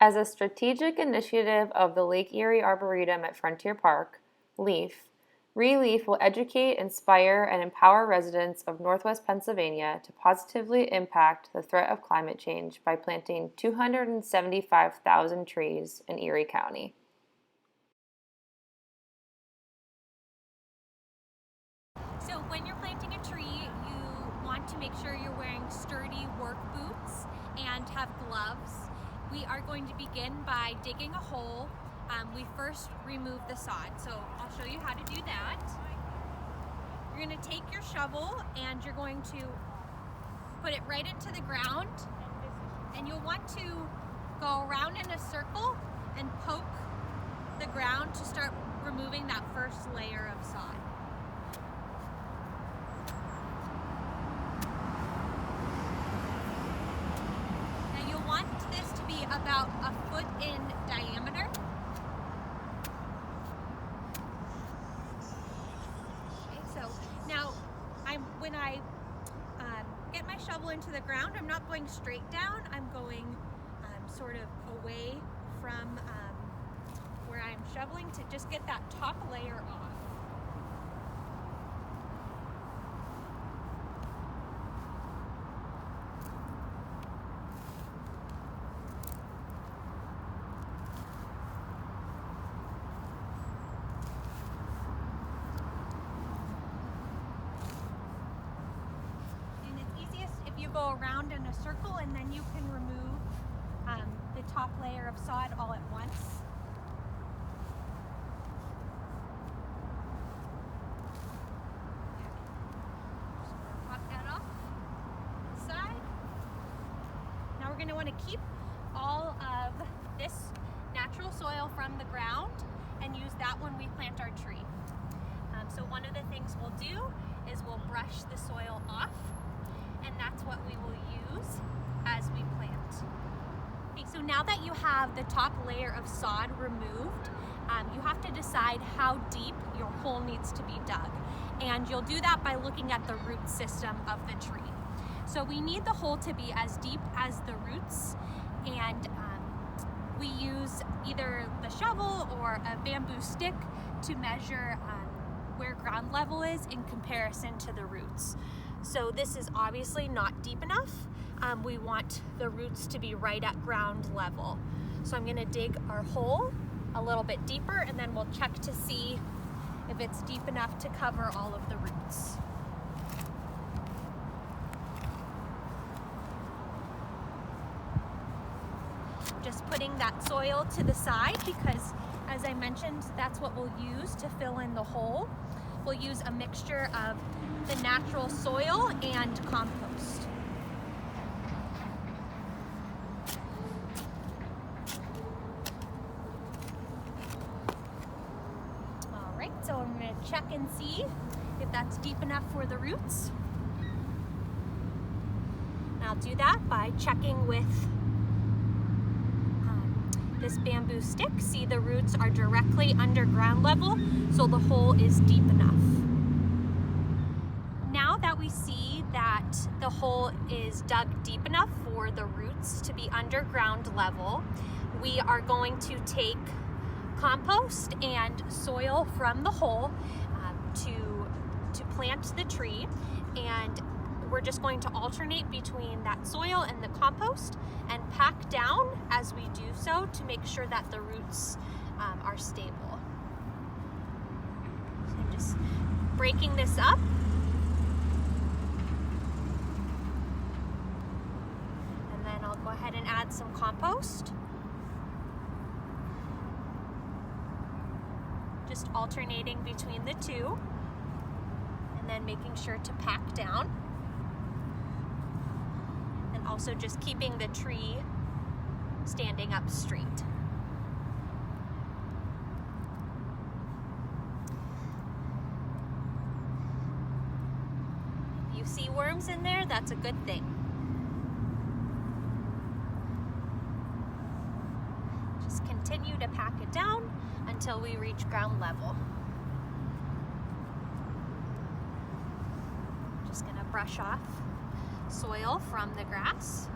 As a strategic initiative of the Lake Erie Arboretum at Frontier Park, ReLeaf will educate, inspire, and empower residents of Northwest Pennsylvania to positively impact the threat of climate change by planting 275,000 trees in Erie County. So when you're planting a tree, you want to make sure you're wearing sturdy work boots and have gloves. We are going to begin by digging a hole. We first remove the sod, so I'll show you how to do that. You're going to take your shovel and you're going to put it right into the ground, and you'll want to go around in a circle and poke the ground to start removing that first layer of sod. Now you'll want this to be about a foot in diameter. Now, when I get my shovel into the ground, I'm not going straight down. I'm going sort of away from where I'm shoveling to just get that top layer off. You go around in a circle, and then you can remove the top layer of sod all at once. Just pop that off the side. Now we're going to want to keep all of this natural soil from the ground and use that when we plant our tree. So one of the things we'll do is we'll brush the soil off, and that's what we will use as we plant. Okay, so now that you have the top layer of sod removed, you have to decide how deep your hole needs to be dug. And you'll do that by looking at the root system of the tree. So we need the hole to be as deep as the roots, and we use either the shovel or a bamboo stick to measure where ground level is in comparison to the roots. So this is obviously not deep enough. We want the roots to be right at ground level. So I'm gonna dig our hole a little bit deeper, and then we'll check to see if it's deep enough to cover all of the roots. Just putting that soil to the side because, as I mentioned, that's what we'll use to fill in the hole. We'll use a mixture of the natural soil and compost. All right, so I'm going to check and see if that's deep enough for the roots. And I'll do that by checking with this bamboo stick. See, the roots are directly under ground level, so the hole is deep enough. Now that we see that the hole is dug deep enough for the roots to be underground level, we are going to take compost and soil from the hole to plant the tree, and we're just going to alternate between that soil and the compost and pack down as we do so to make sure that the roots are stable. So I'm just breaking this up. And then I'll go ahead and add some compost. Just alternating between the two, and then making sure to pack down. Also just keeping the tree standing up straight. If you see worms in there, that's a good thing. Just continue to pack it down until we reach ground level. Just gonna brush off soil from the grass.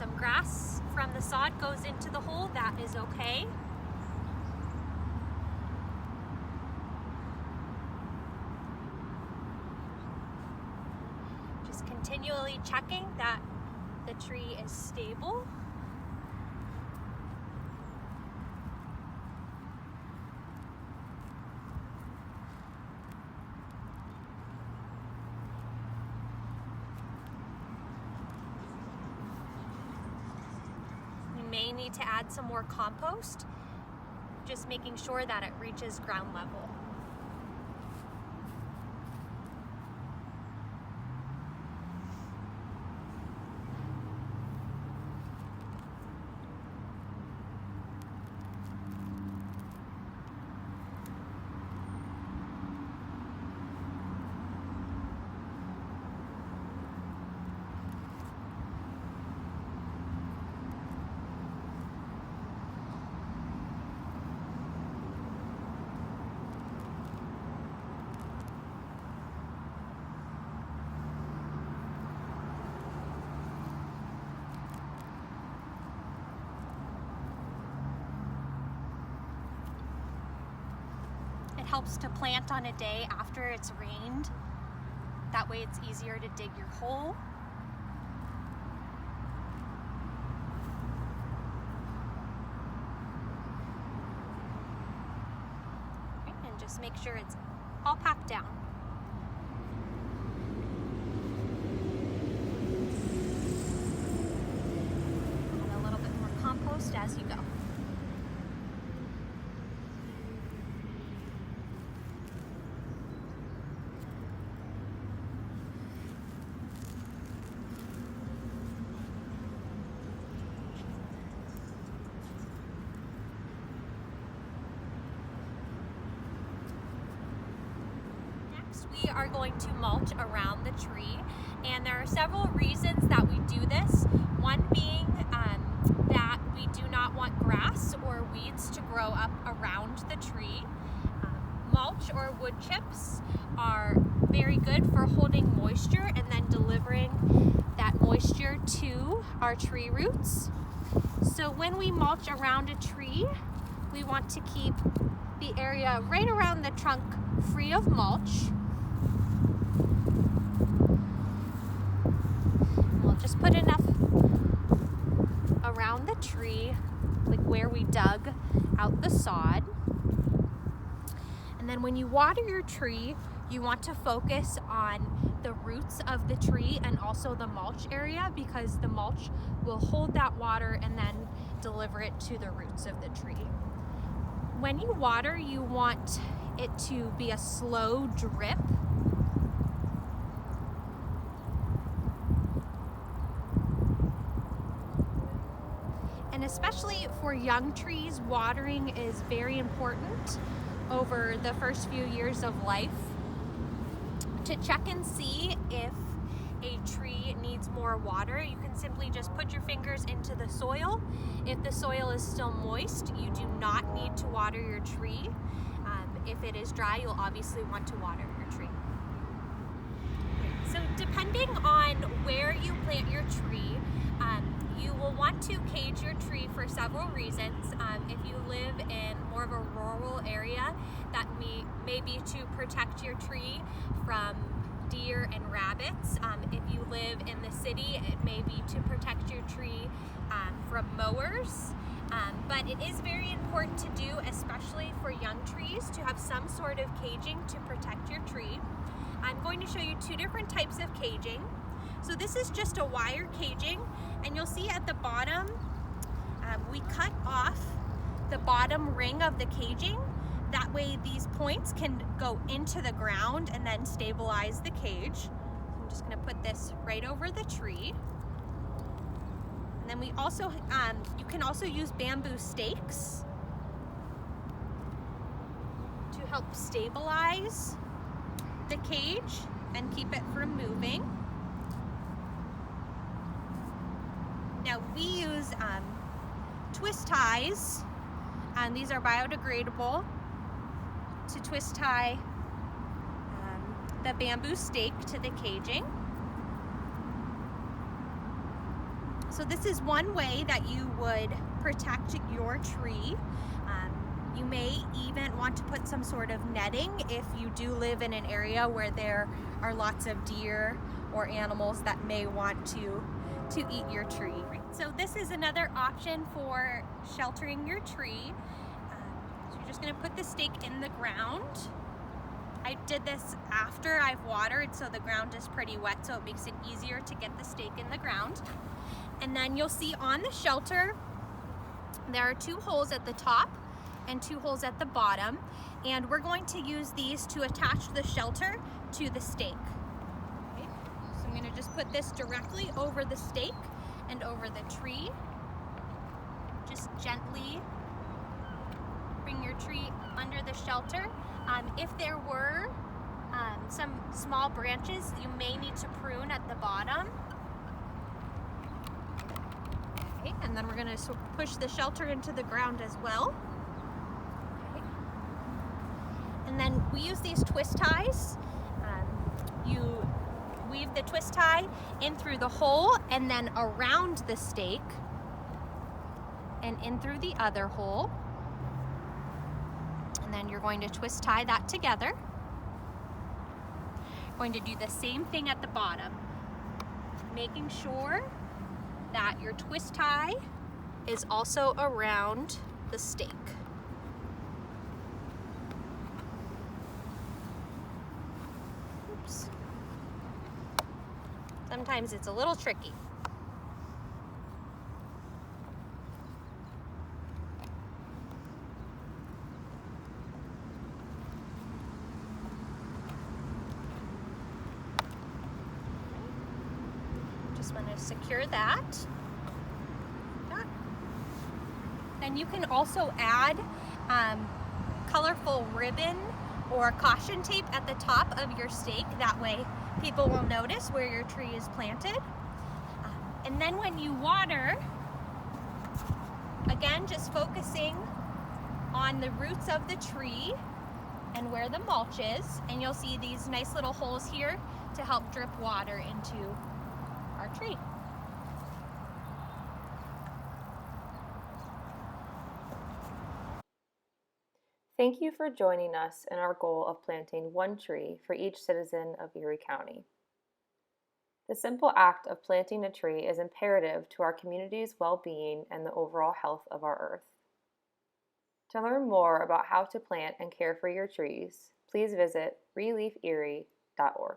some grass from the sod goes into the hole, that is okay. Just continually checking that the tree is stable. May need to add some more compost, just making sure that it reaches ground level. It helps to plant on a day after it's rained. That way it's easier to dig your hole. And just make sure it's all packed down. And a little bit more compost as you go. We are going to mulch around the tree, and there are several reasons that we do this. One being that we do not want grass or weeds to grow up around the tree. Mulch or wood chips are very good for holding moisture and then delivering that moisture to our tree roots. So when we mulch around a tree, we want to keep the area right around the trunk free of mulch. We'll just put enough around the tree, like where we dug out the sod. And then when you water your tree, you want to focus on the roots of the tree and also the mulch area, because the mulch will hold that water and then deliver it to the roots of the tree. When you water, you want it to be a slow drip. And especially for young trees, watering is very important over the first few years of life. To check and see if a tree needs more water, you can simply just put your fingers into the soil. If the soil is still moist, you do not need to water your tree. If it is dry, you'll obviously want to water your tree. So depending on where you plant your tree, you will want to cage your tree for several reasons. If you live in more of a rural area, that may be to protect your tree from deer and rabbits. If you live in the city, it may be to protect your tree from mowers. But it is very important to do, especially for young trees, to have some sort of caging to protect your tree. I'm going to show you two different types of caging. So this is just a wire caging, and you'll see at the bottom, we cut off the bottom ring of the caging. That way these points can go into the ground and then stabilize the cage. So I'm just gonna put this right over the tree. And then we also, you can also use bamboo stakes to help stabilize the cage and keep it from moving. Now we use twist ties, and these are biodegradable, to twist tie the bamboo stake to the caging. So this is one way that you would protect your tree. You may even want to put some sort of netting if you do live in an area where there are lots of deer or animals that may want to eat your tree. So this is another option for sheltering your tree. So you're just going to put the stake in the ground. I did this after I've watered, so the ground is pretty wet, so it makes it easier to get the stake in the ground. And then you'll see on the shelter, there are 2 holes at the top and 2 holes at the bottom. And we're going to use these to attach the shelter to the stake. Okay. So I'm going to just put this directly over the stake and over the tree. Just gently bring your tree under the shelter. If there were some small branches, you may need to prune at the bottom. Okay, and then we're going to push the shelter into the ground as well. Okay. And then we use these twist ties. You weave the twist tie in through the hole and then around the stake and in through the other hole. And then you're going to twist tie that together. Going to do the same thing at the bottom, making sure that your twist tie is also around the stake. Oops. Sometimes it's a little tricky. Just want to secure that. And you can also add colorful ribbon or caution tape at the top of your stake. That way people will notice where your tree is planted. And then when you water, again, just focusing on the roots of the tree and where the mulch is. And you'll see these nice little holes here to help drip water into our tree. Thank you for joining us in our goal of planting 1 tree for each citizen of Erie County. The simple act of planting a tree is imperative to our community's well-being and the overall health of our earth. To learn more about how to plant and care for your trees, please visit ReLeafErie.org.